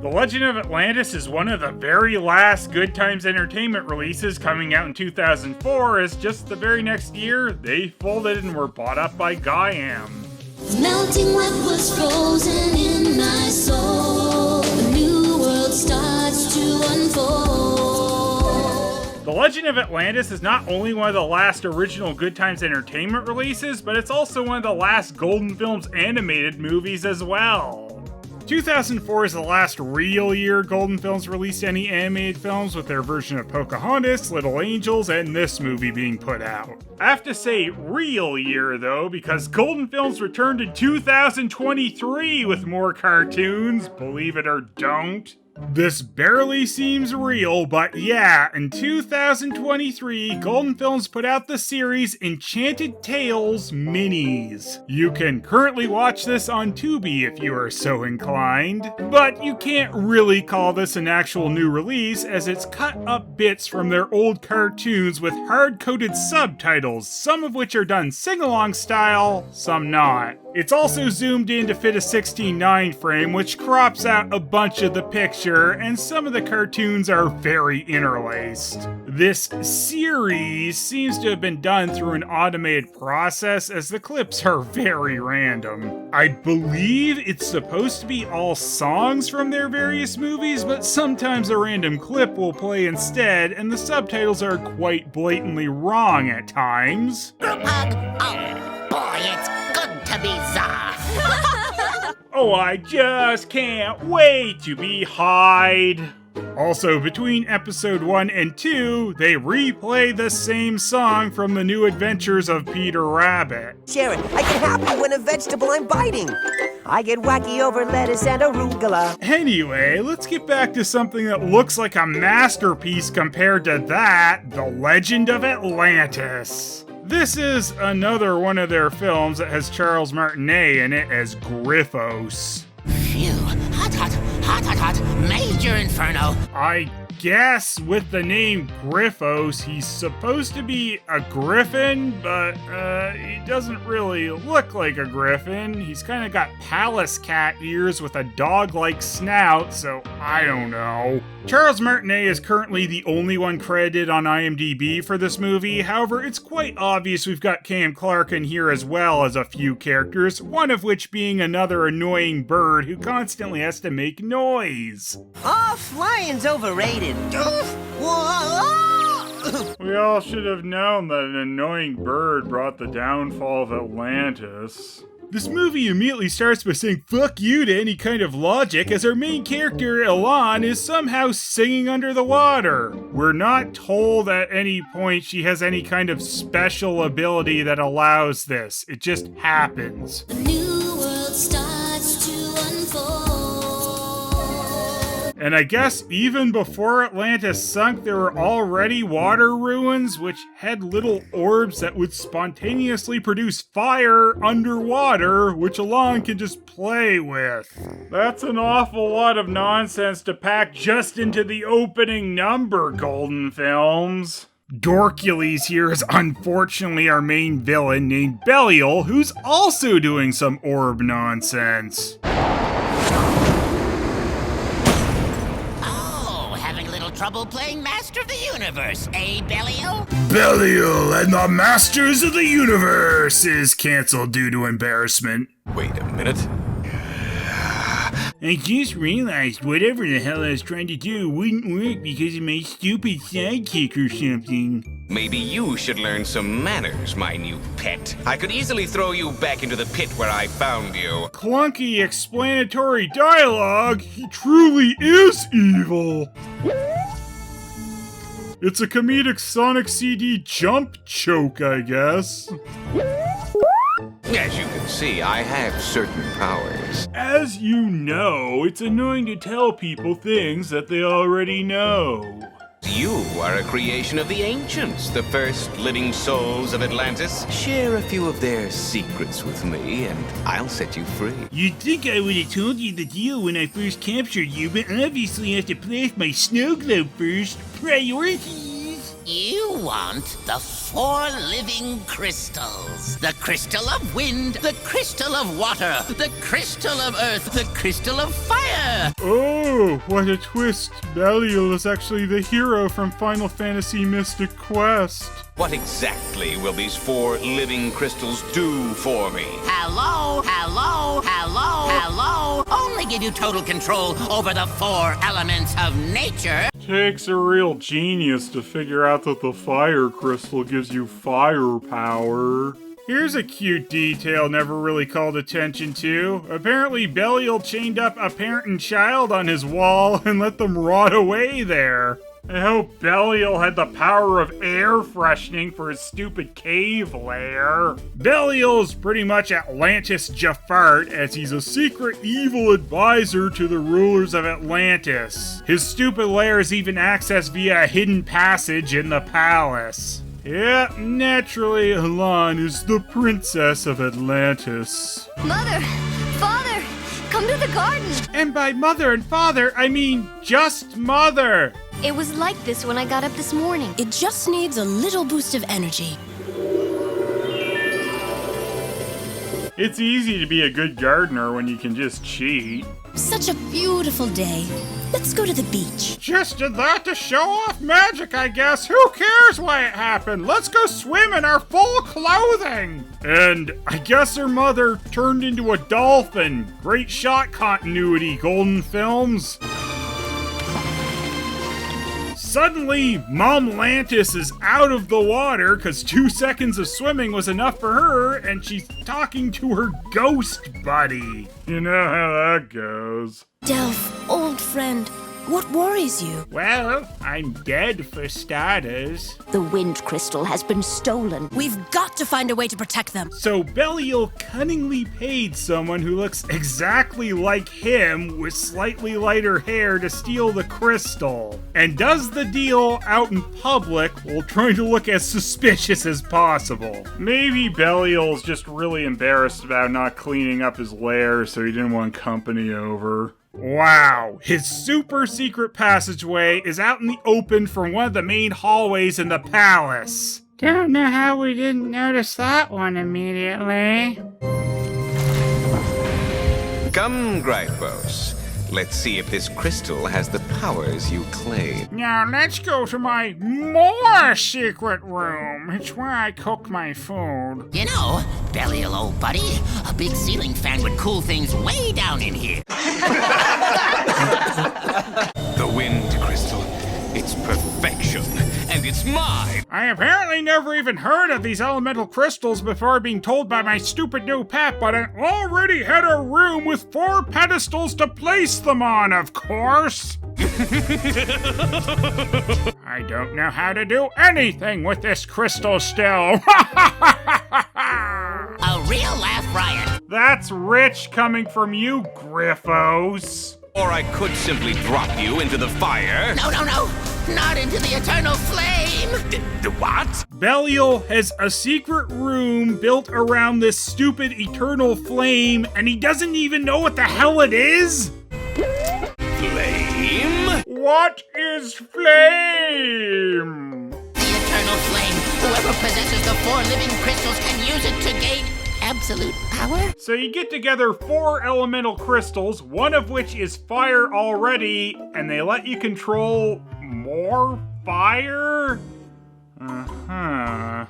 The Legend of Atlantis is one of the very last Goodtimes Entertainment releases coming out in 2004, as just the very next year, they folded and were bought up by Gaiam. Melting what was frozen in my soul, a new world starts to unfold. The Legend of Atlantis is not only one of the last original Goodtimes Entertainment releases, but it's also one of the last Golden Films animated movies as well. 2004 is the last real year Golden Films released any animated films, with their version of Pocahontas, Little Angels, and this movie being put out. I have to say real year though, because Golden Films returned in 2023 with more cartoons, believe it or don't. This barely seems real, but yeah, in 2023, Golden Films put out the series Enchanted Tales Minis. You can currently watch this on Tubi if you are so inclined, but you can't really call this an actual new release, as it's cut up bits from their old cartoons with hard-coded subtitles, some of which are done sing-along style, some not. It's also zoomed in to fit a 16:9 frame, which crops out a bunch of the picture, and some of the cartoons are very interlaced. This series seems to have been done through an automated process, as the clips are very random. I believe it's supposed to be all songs from their various movies, but sometimes a random clip will play instead, and the subtitles are quite blatantly wrong at times. Oh, boy, it's good to be Za. Oh, I just can't wait to be Hyde. Also, between episode 1 and 2, they replay the same song from the New Adventures of Peter Rabbit. Sharon, I get happy when a vegetable I'm biting. I get wacky over lettuce and arugula. Anyway, let's get back to something that looks like a masterpiece compared to that, The Legend of Atlantis. This is another one of their films that has Charles Martinet in it as Griffos. Phew, hot, major inferno. I guess with the name Griffos, he's supposed to be a griffin, but he doesn't really look like a griffin. He's kind of got palace cat ears with a dog-like snout, so I don't know. Charles Martinet is currently the only one credited on IMDb for this movie. However, it's quite obvious we've got Cam Clarke in here as well as a few characters, one of which being another annoying bird who constantly has to make noise. Oh, flying's overrated. We all should have known that an annoying bird brought the downfall of Atlantis. This movie immediately starts by saying fuck you to any kind of logic, as our main character, Elan, is somehow singing under the water. We're not told at any point she has any kind of special ability that allows this. It just happens. A new world starts to unfold. And I guess even before Atlantis sunk, there were already water ruins which had little orbs that would spontaneously produce fire underwater, which Elan can just play with. That's an awful lot of nonsense to pack just into the opening number, Golden Films. Dorkules here is unfortunately our main villain named Belial, who's also doing some orb nonsense. Trouble playing Master of the Universe, eh, Belial? Belial and the Masters of the Universe is cancelled due to embarrassment. Wait a minute. I just realized whatever the hell I was trying to do wouldn't work because of my stupid sidekick or something. Maybe you should learn some manners, my new pet. I could easily throw you back into the pit where I found you. Clunky explanatory dialogue? He truly is evil. It's a comedic Sonic CD jump choke, I guess. As you can see, I have certain powers. As you know, it's annoying to tell people things that they already know. You are a creation of the ancients, the first living souls of Atlantis. Share a few of their secrets with me, and I'll set you free. You'd think I would have told you the deal when I first captured you, but obviously I have to play with my snow globe first. Priorities! You want the 4 living crystals. The crystal of wind, the crystal of water, the crystal of earth, the crystal of fire. Oh, what a twist. Belial is actually the hero from Final Fantasy Mystic Quest. What exactly will these 4 living crystals do for me? Hello, hello, hello, hello. Only give you total control over the 4 elements of nature. Takes a real genius to figure out that the fire crystal gives you firepower. Here's a cute detail never really called attention to. Apparently Belial chained up a parent and child on his wall and let them rot away there. I hope Belial had the power of air freshening for his stupid cave lair. Belial's pretty much Atlantis Jafart, as he's a secret evil advisor to the rulers of Atlantis. His stupid lair is even accessed via a hidden passage in the palace. Yeah, naturally, Heroine is the princess of Atlantis. Mother! Father! Come to the garden! And by mother and father, I mean just mother! It was like this when I got up this morning. It just needs a little boost of energy. It's easy to be a good gardener when you can just cheat. Such a beautiful day. Let's go to the beach. Just did that to show off magic, I guess. Who cares why it happened? Let's go swim in our full clothing. And I guess her mother turned into a dolphin. Great shot continuity, Golden Films. Suddenly, Mom Lantis is out of the water because 2 seconds of swimming was enough for her, and she's talking to her ghost buddy. You know how that goes. Delph, old friend, what worries you? Well, I'm dead for starters. The wind crystal has been stolen. We've got to find a way to protect them. So Belial cunningly paid someone who looks exactly like him with slightly lighter hair to steal the crystal, and does the deal out in public while trying to look as suspicious as possible. Maybe Belial's just really embarrassed about not cleaning up his lair, so he didn't want company over. Wow, his super secret passageway is out in the open from one of the main hallways in the palace. Don't know how we didn't notice that one immediately. Come, Gryphos. Let's see if this crystal has the powers you claim. Now let's go to my more secret room. It's where I cook my food. You know, Belial, old buddy, a big ceiling fan would cool things way down in here. The wind crystal. It's perfection, and it's mine. I apparently never even heard of these elemental crystals before being told by my stupid new pet, but I already had a room with 4 pedestals to place them on, of course. I don't know how to do anything with this crystal still. A real laugh riot. That's rich coming from you, Gryphos. Or I could simply drop you into the fire. No, no, no. Not into the eternal flame. The what? Belial has a secret room built around this stupid eternal flame, and he doesn't even know what the hell it is? Flame? What is flame? The eternal flame. Whoever possesses the 4 living crystals can use it to gain absolute power. So you get together 4 elemental crystals, one of which is fire already, and they let you control more fire? Uh-huh.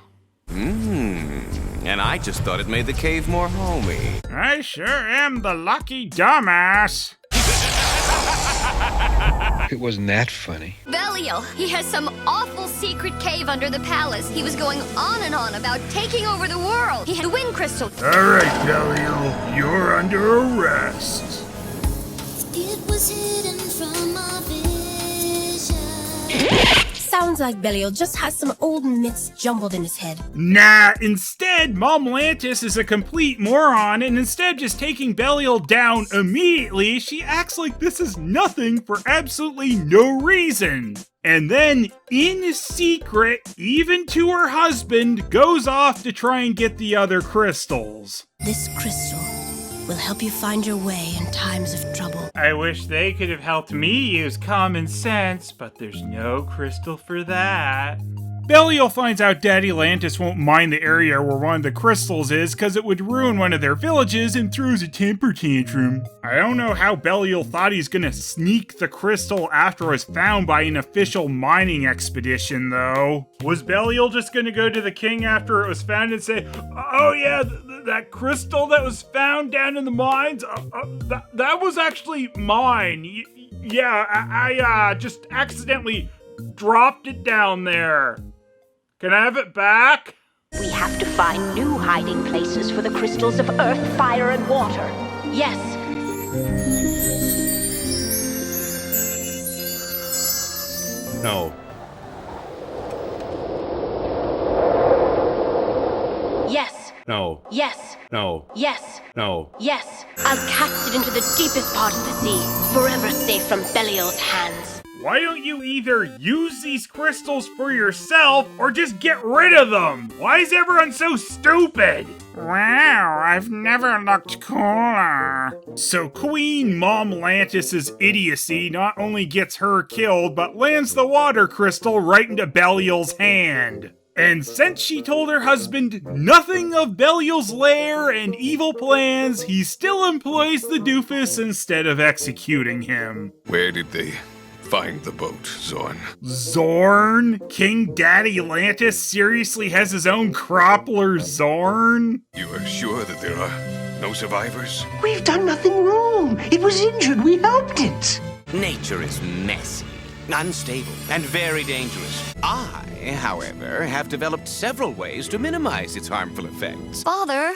And I just thought it made the cave more homey. I sure am the lucky dumbass. It wasn't that funny. Belial, he has some awful secret cave under the palace. He was going on and on about taking over the world. He had a wind crystal. All right, Belial, you're under arrest. It was hidden from my vision. Sounds like Belial just has some old myths jumbled in his head. Nah, instead, Mom Lantis is a complete moron, and instead of just taking Belial down immediately, she acts like this is nothing for absolutely no reason. And then, in secret, even to her husband, goes off to try and get the other crystals. This crystal will help you find your way in times of trouble. I wish they could have helped me use common sense, but there's no crystal for that. Belial finds out Daddy Atlantis won't mine the area where one of the crystals is because it would ruin one of their villages and throws a temper tantrum. I don't know how Belial thought he's gonna sneak the crystal after it was found by an official mining expedition though. Was Belial just gonna go to the king after it was found and say, oh yeah, that crystal that was found down in the mines, that was actually mine. Yeah, I just accidentally dropped it down there. Can I have it back? We have to find new hiding places for the crystals of earth, fire, and water. Yes. No. Yes. No. Yes. No. Yes. No. Yes. I'll cast it into the deepest part of the sea, forever safe from Belial's hands. Why don't you either use these crystals for yourself or just get rid of them? Why is everyone so stupid? Wow, I've never looked cooler. So Queen Mom Lantis's idiocy not only gets her killed, but lands the water crystal right into Belial's hand. And since she told her husband nothing of Belial's lair and evil plans, he still employs the doofus instead of executing him. Where did they find the boat, Zorn? Zorn? King Daddy Atlantis seriously has his own Cropler Zorn? You are sure that there are no survivors? We've done nothing wrong. It was injured. We helped it. Nature is messy, unstable, and very dangerous. I, however, have developed several ways to minimize its harmful effects. Father,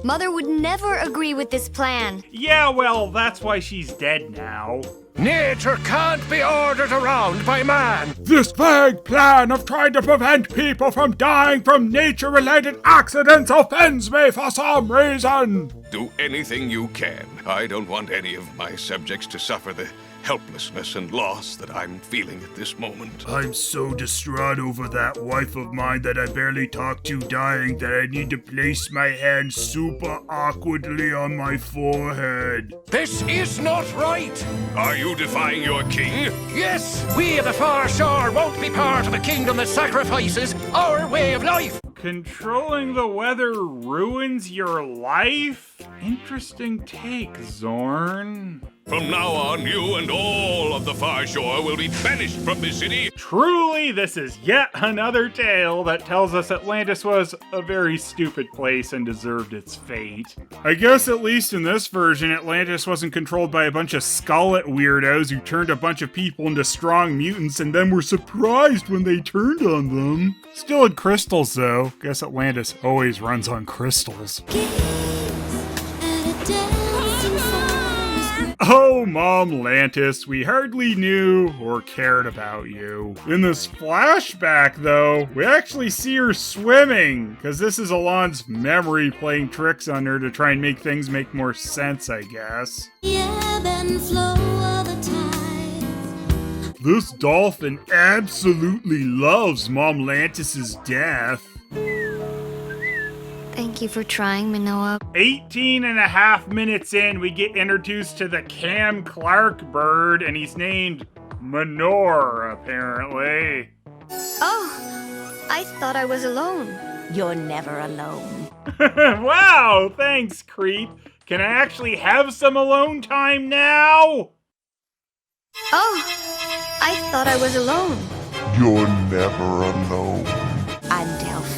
Mother would never agree with this plan. Yeah, well, that's why she's dead now. Nature can't be ordered around by man. This vague plan of trying to prevent people from dying from nature-related accidents offends me for some reason. Do anything you can. I don't want any of my subjects to suffer the helplessness and loss that I'm feeling at this moment. I'm so distraught over that wife of mine that I barely talk to dying that I need to place my hand super awkwardly on my forehead. This is not right. Are you defying your king? Yes, we of the far shore won't be part of a kingdom that sacrifices our way of life. Controlling the weather ruins your life? Interesting take, Zorn. From now on, you and all of the far shore will be banished from this city. Truly, this is yet another tale that tells us Atlantis was a very stupid place and deserved its fate. I guess at least in this version, Atlantis wasn't controlled by a bunch of skullet weirdos who turned a bunch of people into strong mutants and then were surprised when they turned on them. Still had crystals though. Guess Atlantis always runs on crystals. Oh, Mom Lantis, we hardly knew or cared about you. In this flashback, though, we actually see her swimming, because this is Alon's memory playing tricks on her to try and make things make more sense, I guess. This dolphin absolutely loves Mom Lantis's death. Thank you for trying, Manoa. 18 and a half minutes in, we get introduced to the Cam Clark bird, and he's named Manor, apparently. Oh, I thought I was alone. You're never alone. Wow, thanks, creep. Can I actually have some alone time now? Oh, I thought I was alone. You're never alone. I'm Delph.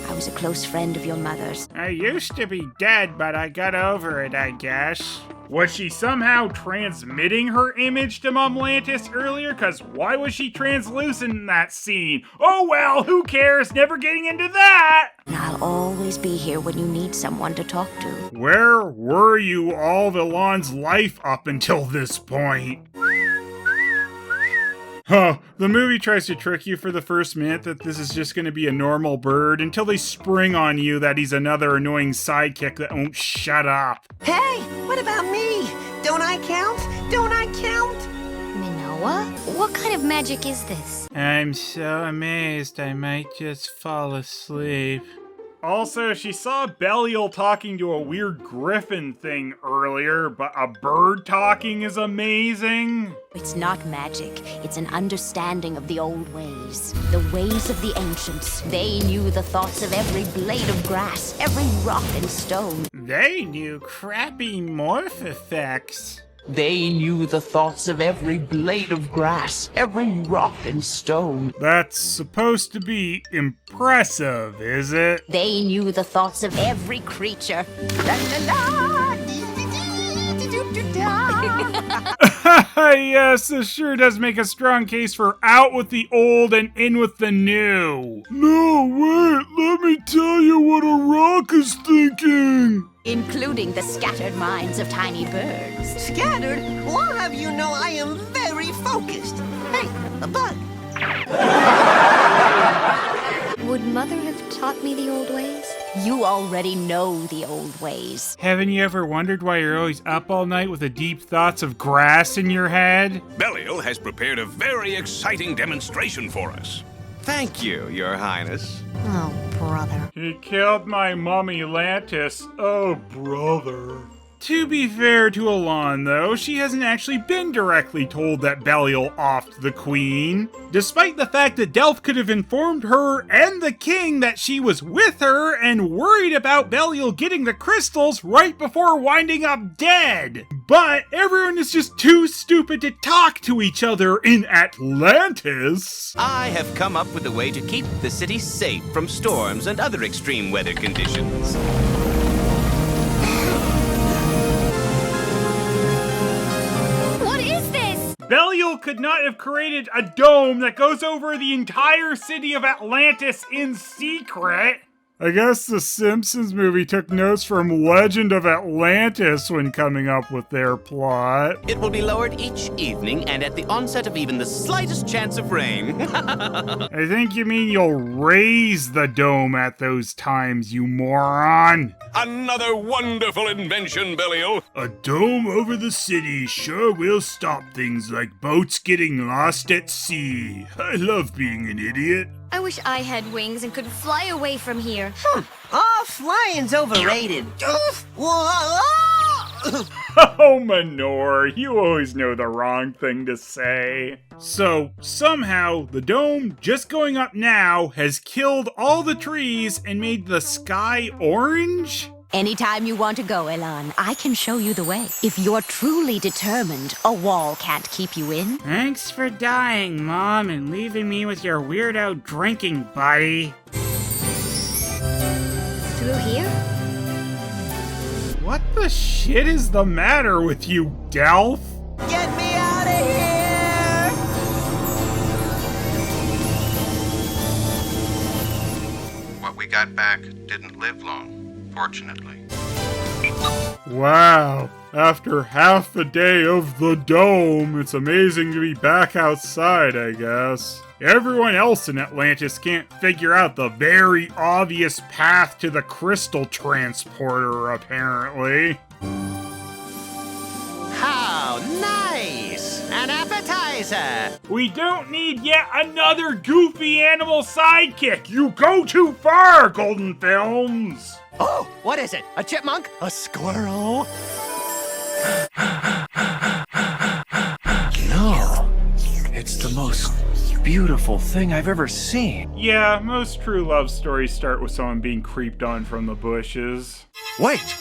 I was a close friend of your mother's. I used to be dead, but I got over it, I guess. Was she somehow transmitting her image to Mom Lantis earlier? Cause why was she translucent in that scene? Oh well, who cares? Never getting into that! And I'll always be here when you need someone to talk to. Where were you all of Elon's life up until this point? Huh, the movie tries to trick you for the first minute that this is just gonna be a normal bird until they spring on you that he's another annoying sidekick that won't shut up. Hey, what about me? Don't I count? Don't I count? Manoa? What kind of magic is this? I'm so amazed I might just fall asleep. Also, she saw Belial talking to a weird griffin thing earlier, but a bird talking is amazing. It's not magic. It's an understanding of the old ways. The ways of the ancients. They knew the thoughts of every blade of grass, every rock and stone. They knew crappy morph effects. They knew the thoughts of every blade of grass, every rock and stone. That's supposed to be impressive, is it? They knew the thoughts of every creature. La, la, la. Yes, this sure does make a strong case for out with the old and in with the new. No, wait, let me tell you what a rock is thinking. Including the scattered minds of tiny birds. Scattered? Well, I'll have you know I am very focused. Hey, a bug. Would Mother have taught me the old ways? You already know the old ways. Haven't you ever wondered why you're always up all night with the deep thoughts of grass in your head? Belial has prepared a very exciting demonstration for us. Thank you, Your Highness. Oh, brother. He killed my mummy Atlantis. Oh, brother. To be fair to Elan, though, she hasn't actually been directly told that Belial offed the queen, despite the fact that Delph could have informed her and the king that she was with her and worried about Belial getting the crystals right before winding up dead. But everyone is just too stupid to talk to each other in Atlantis. I have come up with a way to keep the city safe from storms and other extreme weather conditions. Belial could not have created a dome that goes over the entire city of Atlantis in secret. I guess the Simpsons movie took notes from Legend of Atlantis when coming up with their plot. It will be lowered each evening and at the onset of even the slightest chance of rain. I think you mean you'll raise the dome at those times, you moron. Another wonderful invention, Belial. A dome over the city sure will stop things like boats getting lost at sea. I love being an idiot. I wish I had wings and could fly away from here. Oh, flying's overrated. Oh, Manor, you always know the wrong thing to say. So, somehow, the dome just going up now has killed all the trees and made the sky orange? Anytime you want to go, Elan, I can show you the way. If you're truly determined, a wall can't keep you in. Thanks for dying, Mom, and leaving me with your weirdo drinking buddy. Through here? What the shit is the matter with you, Delph? Get me out of here! What we got back didn't live long. Fortunately. Wow, after half a day of the dome, it's amazing to be back outside, I guess. Everyone else in Atlantis can't figure out the very obvious path to the crystal transporter, apparently. How nice! An appetizer! We don't need yet another goofy animal sidekick! You go too far, Golden Films! Oh, what is it? A chipmunk? A squirrel? No, it's the most beautiful thing I've ever seen. Yeah, most true love stories start with someone being creeped on from the bushes. Wait,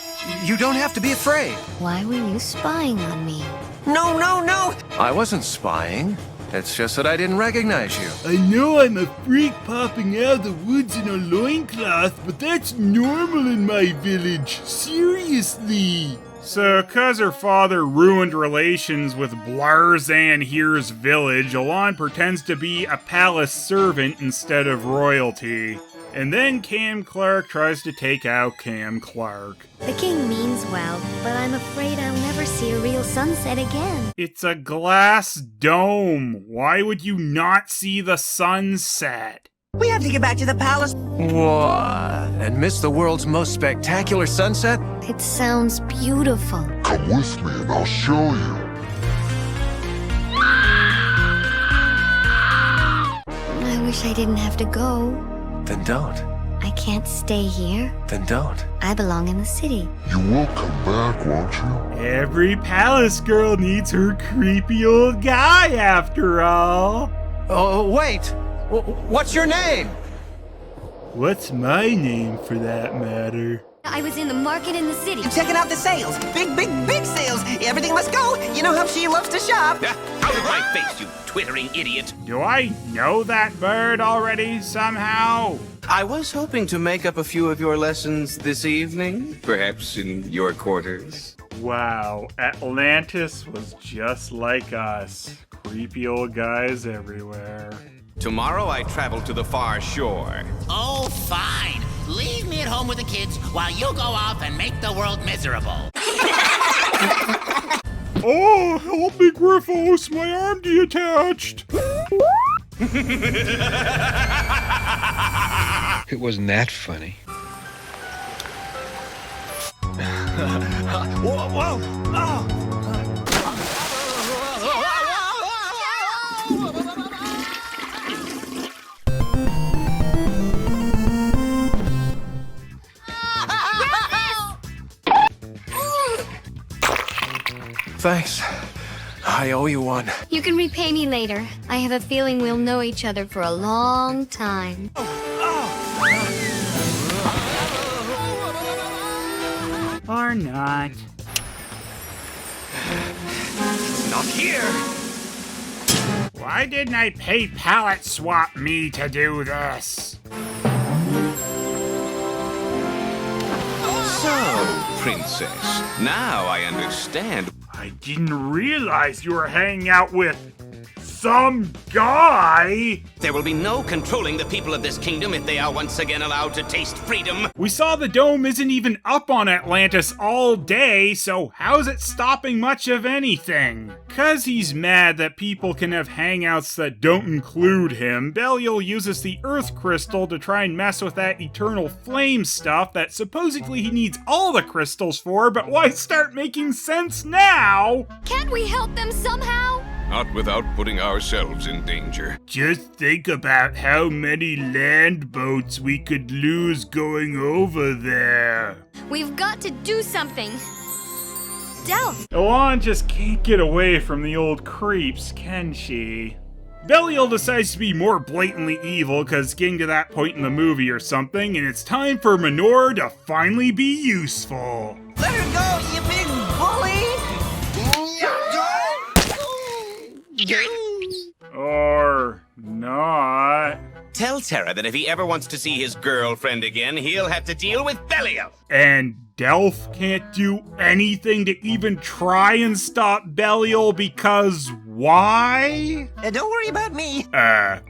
you don't have to be afraid. Why were you spying on me? No, no, no! I wasn't spying. It's just that I didn't recognize you. I know I'm a freak popping out of the woods in a loincloth, but that's normal in my village. Seriously. So, cause her father ruined relations with Blarzan here's village, Elan pretends to be a palace servant instead of royalty. And then Cam Clark tries to take out Cam Clark. The king means well, but I'm afraid I'll never see a real sunset again. It's a glass dome. Why would you not see the sunset? We have to get back to the palace. What? And miss the world's most spectacular sunset? It sounds beautiful. Come with me and I'll show you. I wish I didn't have to go. Then don't. I can't. can't stay here. Then don't. I belong in the city. You will come back, won't you? Every palace girl needs her creepy old guy after all. Oh, wait! What's your name? What's my name for that matter? I was in the market in the city. Checking out the sales. Big sales. Everything must go. You know how she loves to shop. Out of my face, you twittering idiot! Do I know that bird already somehow? I was hoping to make up a few of your lessons this evening, perhaps in your quarters. Wow, Atlantis was just like us. Creepy old guys everywhere. Tomorrow I travel to the far shore. Oh, fine. Leave me at home with the kids while you go off and make the world miserable. Oh, help me, Griffos! My arm detached! It wasn't that funny. Whoa! Oh! Thanks. I owe you one. You can repay me later. I have a feeling we'll know each other for a long time. Or not. Not here. Why didn't I pay Palette Swap me to do this? So, Princess, now I understand. I didn't realize you were hanging out with some guy. There will be no controlling the people of this kingdom if they are once again allowed to taste freedom. We saw the dome isn't even up on Atlantis all day, so how's it stopping much of anything? 'Cause he's mad that people can have hangouts that don't include him, Belial uses the Earth Crystal to try and mess with that eternal flame stuff that supposedly he needs all the crystals for, but why start making sense now? Can't we help them somehow? Not without putting ourselves in danger. Just think about how many land boats we could lose going over there. We've got to do something. Delph! Elan just can't get away from the old creeps, can she? Belial decides to be more blatantly evil because getting to that point in the movie or something, and it's time for Manor to finally be useful. Let her go, you big bully! Or not. Tell Terra that if he ever wants to see his girlfriend again, he'll have to deal with Belial. And Delph can't do anything to even try and stop Belial because why? Don't worry about me.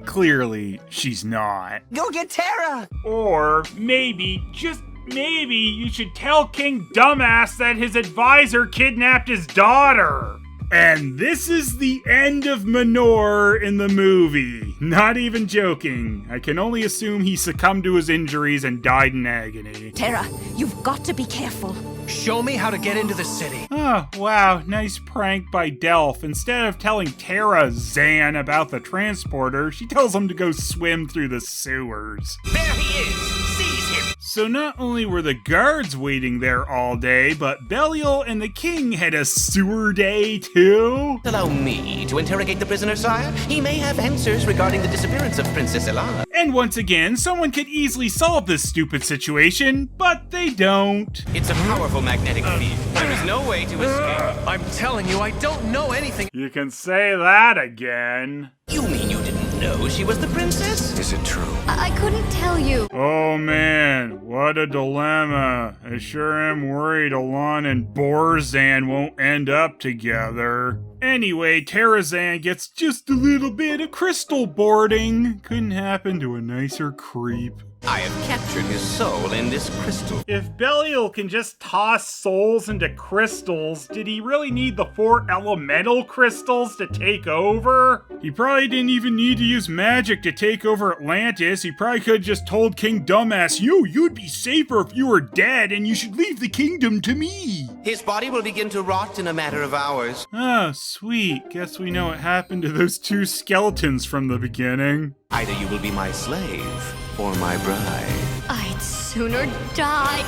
Clearly she's not. Go get Terra! Or maybe, just maybe, you should tell King Dumbass that his advisor kidnapped his daughter. And this is the end of Manor in the movie. Not even joking. I can only assume he succumbed to his injuries and died in agony. Terra, you've got to be careful. Show me how to get into the city. Oh, wow, nice prank by Delph. Instead of telling Terra Zan about the transporter, she tells him to go swim through the sewers. There he is! Seize him! So not only were the guards waiting there all day, but Belial and the king had a sewer day too? Allow me to interrogate the prisoner, sire. He may have answers regarding the disappearance of Princess Elan. And once again, someone could easily solve this stupid situation, but they don't. It's a powerful magnetic field. There is no way to escape. I'm telling you, I don't know anything. You can say that again. You mean you didn't know she was the princess? Is it true? I couldn't tell you. Oh man, what a dilemma. I sure am worried Elan and Borzan won't end up together. Anyway, Terrazan gets just a little bit of crystal boarding. Couldn't happen to a nicer creep. I have captured his soul in this crystal. If Belial can just toss souls into crystals, did he really need the 4 elemental crystals to take over? He probably didn't even need to use magic to take over Atlantis. He probably could have just told King Dumbass, you'd be safer if you were dead and you should leave the kingdom to me. His body will begin to rot in a matter of hours. Oh, sweet. Guess we know what happened to those 2 skeletons from the beginning. Either you will be my slave or my bride. I I'd sooner die.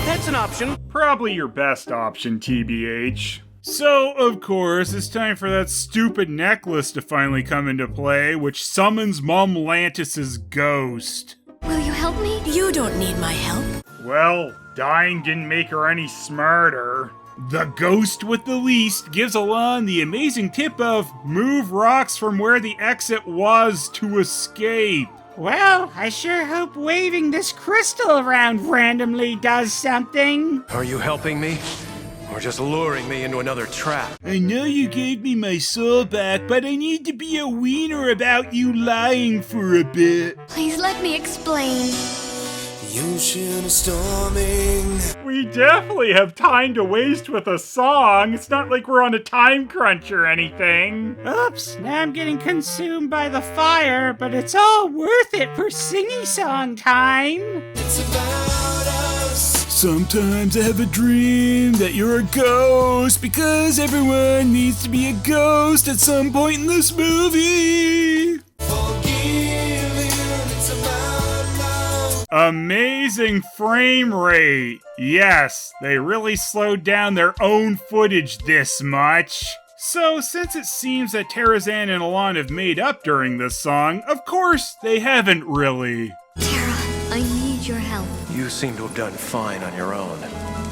That's an option. Probably your best option, TBH. So, of course, it's time for that stupid necklace to finally come into play, which summons Mom Lantis's ghost. Will you help me? You don't need my help. Well, dying didn't make her any smarter. The ghost with the least gives Alon the amazing tip of move rocks from where the exit was to escape. Well, I sure hope waving this crystal around randomly does something. Are you helping me? Or just luring me into another trap? I know you gave me my soul back, but I need to be a wiener about you lying for a bit. Please let me explain. Ocean is storming. We definitely have time to waste with a song. It's not like we're on a time crunch or anything. Oops, now I'm getting consumed by the fire, but it's all worth it for singy-song time. It's about us. Sometimes I have a dream that you're a ghost, because everyone needs to be a ghost at some point in this movie. Amazing frame rate. Yes, they really slowed down their own footage this much. So, since it seems that Terrazan and Alon have made up during this song, of course they haven't really. Terra, I need your help. You seem to have done fine on your own.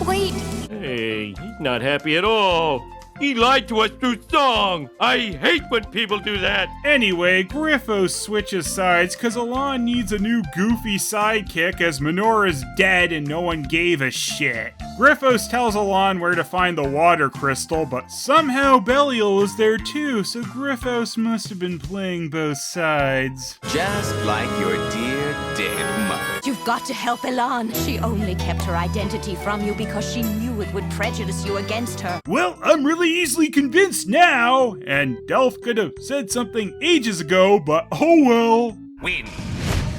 Wait. Hey, he's not happy at all. He lied to us through song. I hate when people do that. Anyway, Griffo switches sides because Alon needs a new goofy sidekick as Minora's dead and no one gave a shit. Griffos tells Alon where to find the water crystal, but somehow Belial is there too, so Griffos must have been playing both sides. Just like your dear dead mother. You've got to help Elan. She only kept her identity from you because she knew it would prejudice you against her. Well, I'm really easily convinced now, and Delph could have said something ages ago, but oh well. Wind,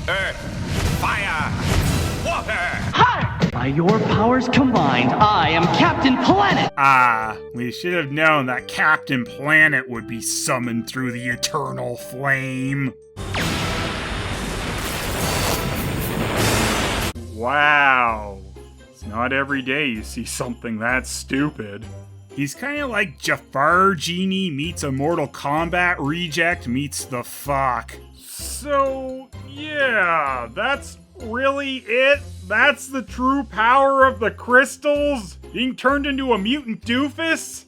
earth, fire, water. Hi! By your powers combined, I am Captain Planet. Ah, we should have known that Captain Planet would be summoned through the eternal flame. Wow. It's not every day you see something that stupid. He's kind of like Jafar Genie meets a Mortal Kombat reject meets the fuck. So, yeah, that's really it? That's the true power of the crystals? Being turned into a mutant doofus?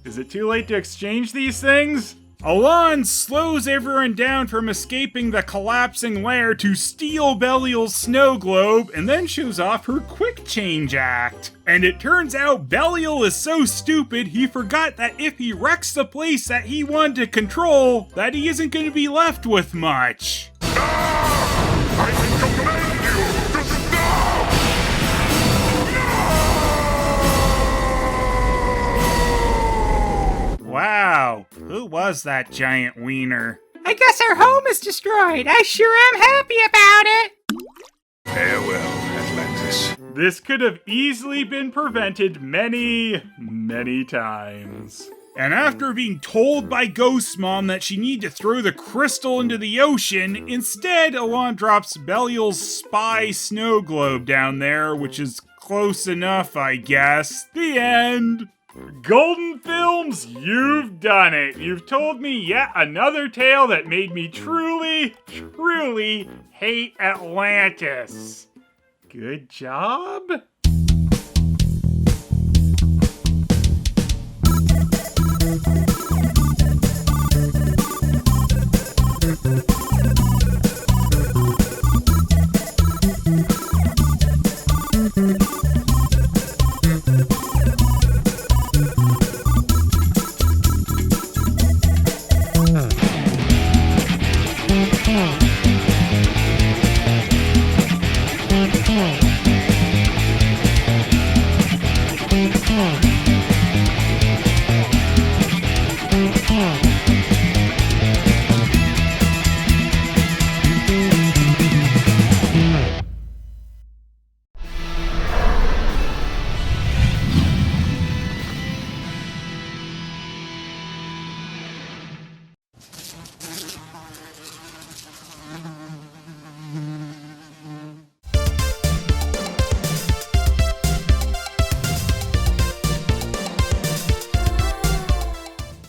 Is it too late to exchange these things? Alon slows everyone down from escaping the collapsing lair to steal Belial's snow globe and then shows off her quick change act. And it turns out Belial is so stupid he forgot that if he wrecks the place that he wanted to control, that he isn't going to be left with much. I can command you to stop! Wow, who was that giant wiener? I guess our home is destroyed. I sure am happy about it. Farewell, Atlantis. This could have easily been prevented many, many times. And after being told by Ghost Mom that she needed to throw the crystal into the ocean, instead Alon drops Belial's spy snow globe down there, which is close enough, I guess. The end. Golden Films, you've done it. You've told me yet another tale that made me truly, truly hate Atlantis. Good job.